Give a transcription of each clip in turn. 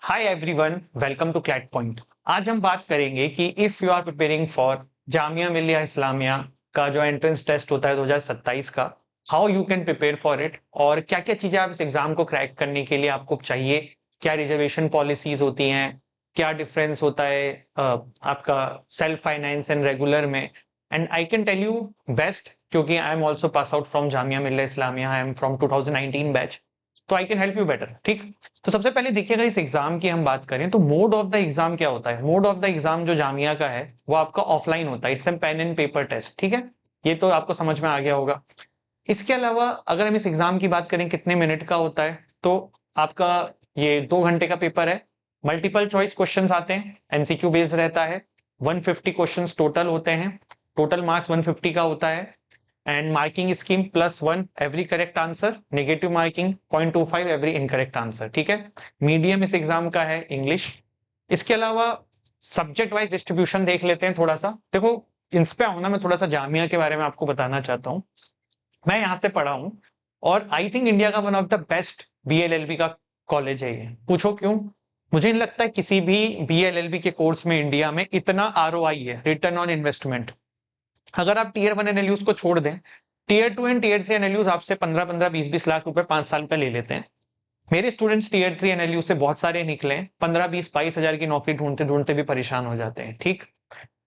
Hi everyone, welcome to CLAT point. आज हम बात करेंगे कि if you are preparing for Jamia Millia Islamia का जो एंट्रेंस टेस्ट होता है 2027 का, how you can prepare for it और क्या क्या चीजें आप इस एग्जाम को क्रैक करने के लिए आपको चाहिए। क्या रिजर्वेशन पॉलिसीज होती हैं, क्या डिफरेंस होता है आपका सेल्फ फाइनेंस एंड रेगुलर में। And I can tell you best, क्योंकि I am also pass out from Jamia Millia Islamia, I am from 2019 batch, तो I can help you better. ठीक, तो सबसे पहले देखिएगा, इस एग्जाम की हम बात करें तो मोड ऑफ द एग्जाम क्या होता है। मोड ऑफ द एग्जाम जो जामिया का है वो आपका ऑफलाइन होता है, it's an pen and paper test. ठीक है, ये तो आपको समझ में आ गया होगा। इसके अलावा अगर हम इस एग्जाम की बात करें कितने मिनट का होता है, तो आपका ये 2 घंटे का पेपर है। मल्टीपल चॉइस क्वेश्चंस आते हैं, एमसीक्यू बेस्ड रहता है। 150 क्वेश्चंस टोटल होते हैं, टोटल मार्क्स 150 का होता है। And marking scheme +1 every correct answer, negative marking 0.25 every incorrect answer. ठीक है, मीडियम इस एग्जाम का है इंग्लिश। इसके अलावा सब्जेक्ट वाइज डिस्ट्रीब्यूशन देख लेते हैं थोड़ा सा। देखो, इस पे आऊं ना, मैं थोड़ा सा जामिया के बारे में आपको बताना चाहता हूँ। मैं यहाँ से पढ़ा हूँ और आई थिंक इंडिया का one of the best BLLB का कॉलेज है ये। पूछो क्यों? मुझे नहीं लगता है किसी भी BLLB के कोर्स में इंडिया में इतना ROI है, रिटर्न ऑन इन्वेस्टमेंट। अगर आप टीयर 1 एनएलयूज को छोड़ दें, टीयर 2 एंड टीयर 3 एनएलयूज आपसे 15-15, 20-20 लाख रुपए 5 साल का ले लेते हैं। मेरे स्टूडेंट्स टीयर 3 एनएलयू से बहुत सारे निकले, 15-20-22 हजार की नौकरी ढूंढते ढूंढते भी परेशान हो जाते हैं। ठीक,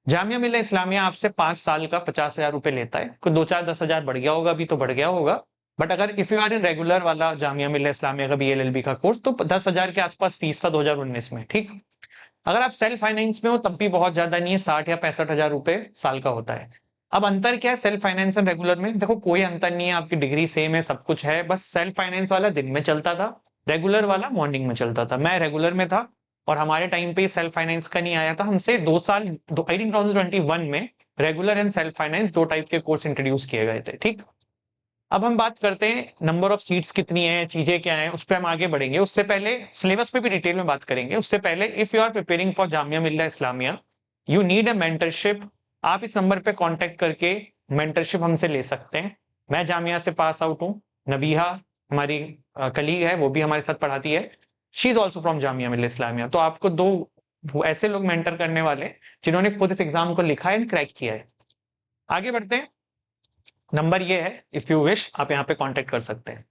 जामिया मिलिया इस्लामिया आपसे 5 साल का 50,000 रुपए लेता है। कोई 2-4-10 हजार बढ़ गया होगा, अभी तो बढ़ गया होगा। बट अगर if you are in regular वाला जामिया मिलिया इस्लामिया का BLLB का कोर्स, तो 10,000 के आसपास फीस था 2019 में। ठीक, अगर आप सेल्फ फाइनेंस में हो तब भी बहुत ज्यादा नहीं है, 60 या 65 हजार रुपए साल का होता है। अब अंतर क्या है सेल्फ फाइनेंस एंड रेगुलर में? देखो, कोई अंतर नहीं है, आपकी डिग्री सेम है, सब कुछ है। बस सेल्फ फाइनेंस वाला दिन में चलता था, रेगुलर वाला मॉर्निंग में चलता था। मैं रेगुलर में था और हमारे टाइम पे सेल्फ फाइनेंस का नहीं आया था। हमसे 2 साल, आई थिंक 2021 में रेगुलर एंड सेल्फ फाइनेंस दो टाइप के कोर्स इंट्रोड्यूस किए गए थे। ठीक, अब हम बात करते हैं नंबर ऑफ सीट्स कितनी है, चीजें क्या है, उस पर हम आगे बढ़ेंगे। उससे पहले सिलेबस पे भी डिटेल में बात करेंगे। उससे पहले, if you are preparing for Jamia Millia Islamia, you need a mentorship. आप इस नंबर पे कांटेक्ट करके मेंटरशिप हमसे ले सकते हैं। मैं जामिया से पास आउट हूँ, नबीहा हमारी कलीग है, वो भी हमारे साथ पढ़ाती है। She is also from Jamia Millia Islamia. तो आपको दो वो ऐसे लोग मेंटर करने वाले हैं जिन्होंने खुद इस एग्जाम को लिखा है एंड क्रैक किया है। आगे बढ़ते हैं। नंबर ये है, इफ यू विश आप यहाँ पे कांटेक्ट कर सकते हैं।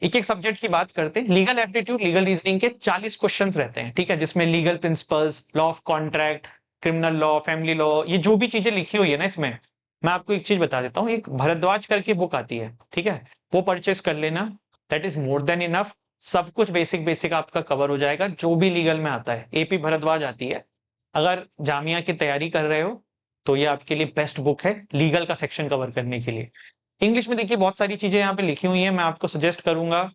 एक एक सब्जेक्ट की बात करते हैं। लीगल एप्टीट्यूड, लीगल रीजनिंग के 40 क्वेश्चंस रहते हैं। ठीक है, जिसमें legal principles, law of contract, criminal law, family law, ये जो भी चीजें लिखी हुई है ना इसमें, मैं आपको एक चीज बता देता हूँ। एक भरद्वाज करके बुक आती है, ठीक है, वो परचेस कर लेना। That is more than enough. सब कुछ बेसिक बेसिक आपका कवर हो जाएगा जो भी लीगल में आता है। AP भरद्वाज आती है। अगर जामिया की तैयारी कर रहे हो तो ये आपके लिए बेस्ट बुक है लीगल का सेक्शन कवर करने के लिए। इंग्लिश में देखिए बहुत सारी चीजें यहाँ पे लिखी हुई हैं, मैं आपको सजेस्ट करूंगा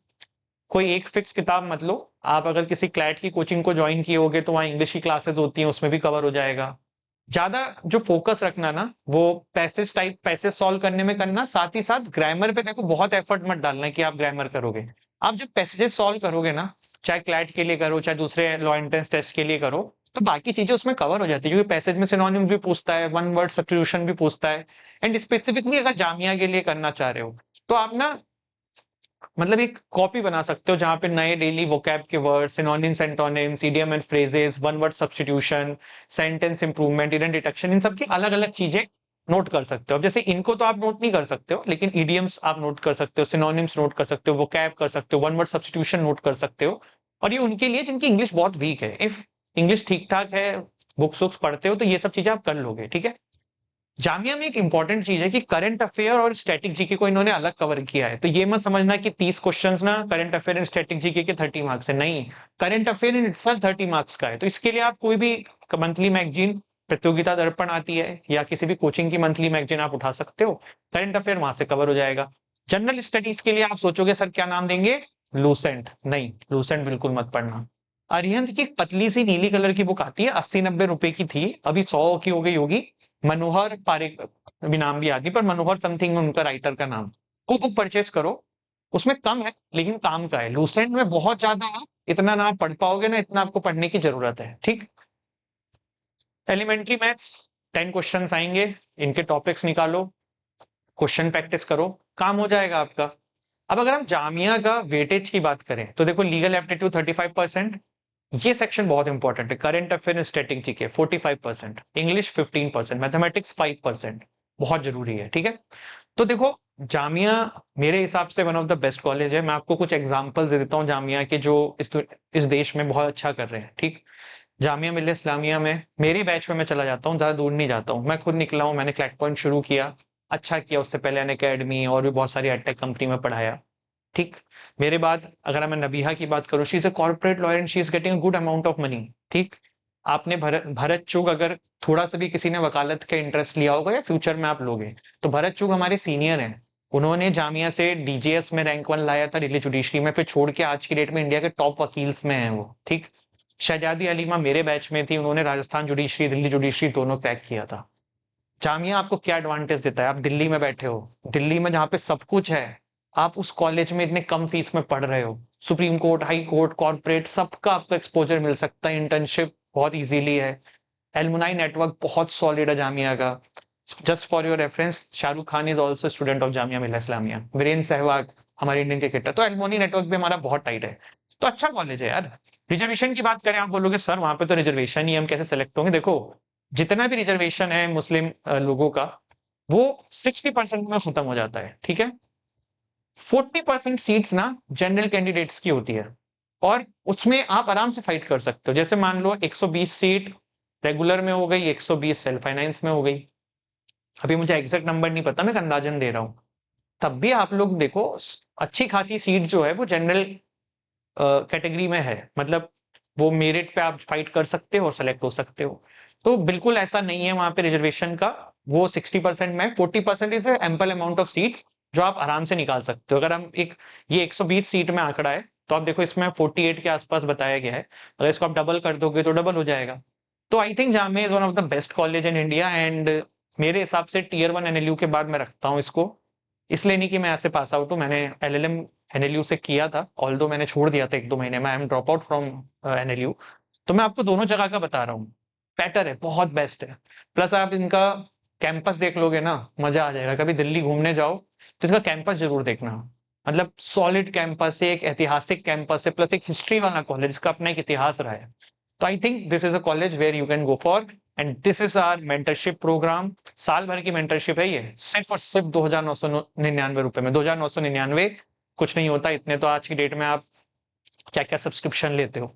कोई एक फिक्स किताब मत लो। आप अगर किसी क्लैट की कोचिंग को ज्वाइन किए होगे तो वहाँ इंग्लिश की क्लासेस होती हैं, उसमें भी कवर हो जाएगा। ज्यादा जो फोकस रखना ना, वो पैसेज टाइप पैसेज सॉल्व करने में करना, साथ ही साथ ग्रामर पे देखो बहुत एफर्ट मत डालना कि आप ग्रामर करोगे। आप जब पैसेजेस सॉल्व करोगे ना, चाहे क्लैट के लिए करो चाहे दूसरे लॉ एंट्रेंस टेस्ट के लिए करो, तो बाकी चीजें उसमें कवर हो जाती है, क्योंकि पैसेज में सिनोनिम भी पूछता है, वन वर्ड सब्स्टिट्यूशन भी पूछता है। एंड स्पेसिफिकली अगर जामिया के लिए करना चाह रहे हो तो आप ना, मतलब एक कॉपी बना सकते हो जहां पे नए डेली वोकैब के word, synonyms, antonyms, idiom and phrases, one word substitution, sentence improvement, इडेंट डिटेक्शन, इन सब की अलग अलग चीजें नोट कर सकते हो। अब जैसे इनको तो आप नोट नहीं कर सकते हो, लेकिन इडियम्स आप नोट कर सकते हो, सिनोनिम्स नोट कर सकते हो, वोकैब कर सकते हो, वन वर्ड सब्स्टिट्यूशन नोट कर सकते हो। और ये उनके लिए जिनकी इंग्लिश बहुत वीक है। इफ इंग्लिश ठीक ठाक है, बुक्स वुक्स पढ़ते हो, तो ये सब चीजें आप कर लोगे। ठीक है, जामिया में एक इंपॉर्टेंट चीज है कि करंट अफेयर और स्टैटिक जीके को इन्होंने अलग कवर किया है। तो ये मत समझना कि 30 क्वेश्चंस ना current affair and static GK के 30 मार्क्स है, नहीं। Current affair in itself 30 marks का है। तो इसके लिए आप कोई भी मंथली मैगजीन, प्रतियोगिता दर्पण आती है या किसी भी कोचिंग की मंथली मैगजीन आप उठा सकते हो, करंट अफेयर वहां से कवर हो जाएगा। जनरल स्टडीज के लिए आप सोचोगे सर क्या नाम देंगे, लूसेंट, नहीं, लूसेंट बिल्कुल मत पढ़ना। अरिहंत की एक पतली सी नीली कलर की बुक आती है, 80-90 रुपए की थी, अभी 100 की हो गई होगी। मनोहर पारिक, अभी नाम भी याद नहीं, पर मनोहर समथिंग उनका राइटर का नाम। वो बुक परचेस करो, उसमें कम है लेकिन काम का है। लूसेंट में बहुत ज्यादा है, इतना ना आप पढ़ पाओगे ना, इतना आपको पढ़ने की जरूरत है। ठीक, एलिमेंट्री मैथ्स 10 क्वेश्चन आएंगे, इनके टॉपिक्स निकालो, क्वेश्चन प्रैक्टिस करो, काम हो जाएगा आपका। अब अगर हम जामिया का वेटेज की बात करें तो देखो, लीगल एप्टीट्यूड 35%, ये सेक्शन बहुत इंपॉर्टेंट है। Current affair, static GK 45%, English 15%, mathematics 5%, बहुत जरूरी है। ठीक है, तो देखो जामिया मेरे हिसाब से one of the best college है। मैं आपको कुछ एग्जांपल्स दे देता हूँ जामिया के जो इस देश में बहुत अच्छा कर रहे हैं। ठीक, जामिया मिल्लिया इस्लामिया में मेरे बैच में मैं चला जाता हूँ, ज्यादा दूर नहीं जाता हूँ, मैं खुद निकला हूँ, मैंने क्लैट पॉइंट शुरू किया, अच्छा किया। उससे पहले अनअकैडमी और भी बहुत सारी एडटेक कंपनी में पढ़ाया। ठीक, मेरे बाद अगर मैं नबीहा की बात करूं, she is a corporate lawyer and she is getting a good amount of money. ठीक, आपने भरत चुग अगर थोड़ा सा भी किसी ने वकालत का इंटरेस्ट लिया होगा या फ्यूचर में आप लोगे, तो भरत चुग हमारे सीनियर हैं। उन्होंने जामिया से डीजीएस में रैंक 1 लाया था, दिल्ली जुडिशरी में, फिर छोड़ के आज की डेट में इंडिया के टॉप वकील्स में है वो। ठीक, शहजादी अलीमा मेरे बैच में थी, उन्होंने राजस्थान जुडिशरी, दिल्ली जुडिशरी दोनों क्रैक किया था। जामिया आपको क्या एडवांटेज देता है? आप दिल्ली में बैठे हो, दिल्ली में जहाँ पे सब कुछ है, आप उस कॉलेज में इतने कम फीस में पढ़ रहे हो, supreme court, high court, corporate, सबका आपको एक्सपोजर मिल सकता है, इंटर्नशिप बहुत इजीली है, एलुमनाई नेटवर्क बहुत सॉलिड है जामिया का। Just for your reference, Shahrukh Khan is also student of Jamia Millia Islamia, Virender Sehwag हमारे इंडियन क्रिकेटर, तो एलुमनी नेटवर्क भी हमारा बहुत टाइट है। तो अच्छा कॉलेज है यार। रिजर्वेशन की बात करें, आप बोलोगे सर वहां पे तो रिजर्वेशन ही, हम कैसे सेलेक्ट होंगे? देखो, जितना भी रिजर्वेशन है मुस्लिम लोगों का, वो 60% में खत्म हो जाता है। ठीक है, 40% सीट्स ना जनरल कैंडिडेट्स की होती है, और उसमें आप आराम से फाइट कर सकते हो। जैसे मान लो 120 सीट रेगुलर में हो गई, 120 सेल्फ फाइनेंस में हो गई। अभी मुझे एग्जैक्ट नंबर नहीं पता, मैं एक अंदाजन दे रहा हूं। तब भी आप लोग देखो, अच्छी खासी सीट जो है वो जनरल कैटेगरी में है, मतलब वो मेरिट पे आप फाइट कर सकते हो और सेलेक्ट हो सकते हो। तो बिल्कुल ऐसा नहीं है वहां पे रिजर्वेशन का। वो 60% में 40% is ample amount of seats जो आप आराम से निकाल सकते हो। अगर हम एक, ये 120 सीट में आंकड़ा है, तो आप देखो इसमें 48 के आसपास बताया गया है, अगर इसको आप डबल कर दोगे तो डबल हो जाएगा। तो I think Jamia is one of the best college in India, and मेरे हिसाब से टीयर 1 एनएलयू के बाद मैं रखता हूँ इसको। इसलिए नहीं कि मैं ऐसे पास आउट हूँ, मैंने एलएलएम एनएलयू से किया था, ऑल्दो मैंने छोड़ दिया था 1-2 महीने में, I am drop out from NLU. तो मैं आपको दोनों जगह का बता रहा हूँ, बेटर है, बहुत बेस्ट है। प्लस आप इनका कैंपस देख लोगे ना, मजा आ जाएगा। कभी दिल्ली घूमने जाओ तो इसका कैंपस जरूर देखना, मतलब सॉलिड कैंपस है, एक ऐतिहासिक कैंपस है, प्लस एक हिस्ट्री वाला कॉलेज, इसका अपना एक इतिहास रहा है। तो I think this is a college where you can go for, and this is our mentorship programme. साल भर की मेंटरशिप है ये, सिर्फ और सिर्फ 2,999 रुपए में। 2,999 कुछ नहीं होता, इतने तो आज की डेट में आप क्या क्या सब्सक्रिप्शन लेते हो।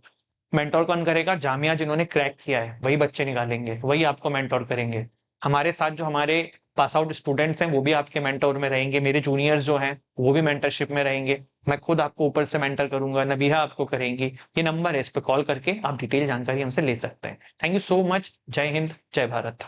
मेंटोर कौन करेगा? जामिया जिन्होंने क्रैक किया है वही बच्चे निकालेंगे, वही आपको मेंटोर करेंगे। हमारे साथ जो हमारे पास आउट स्टूडेंट्स हैं वो भी आपके मेंटोर में रहेंगे, मेरे जूनियर्स जो हैं वो भी मेंटरशिप में रहेंगे, मैं खुद आपको ऊपर से मेंटर करूंगा, नबीहा आपको करेंगी। ये नंबर है, इस पे कॉल करके आप डिटेल जानकारी हमसे ले सकते हैं। Thank you so much. जय हिंद, जय भारत।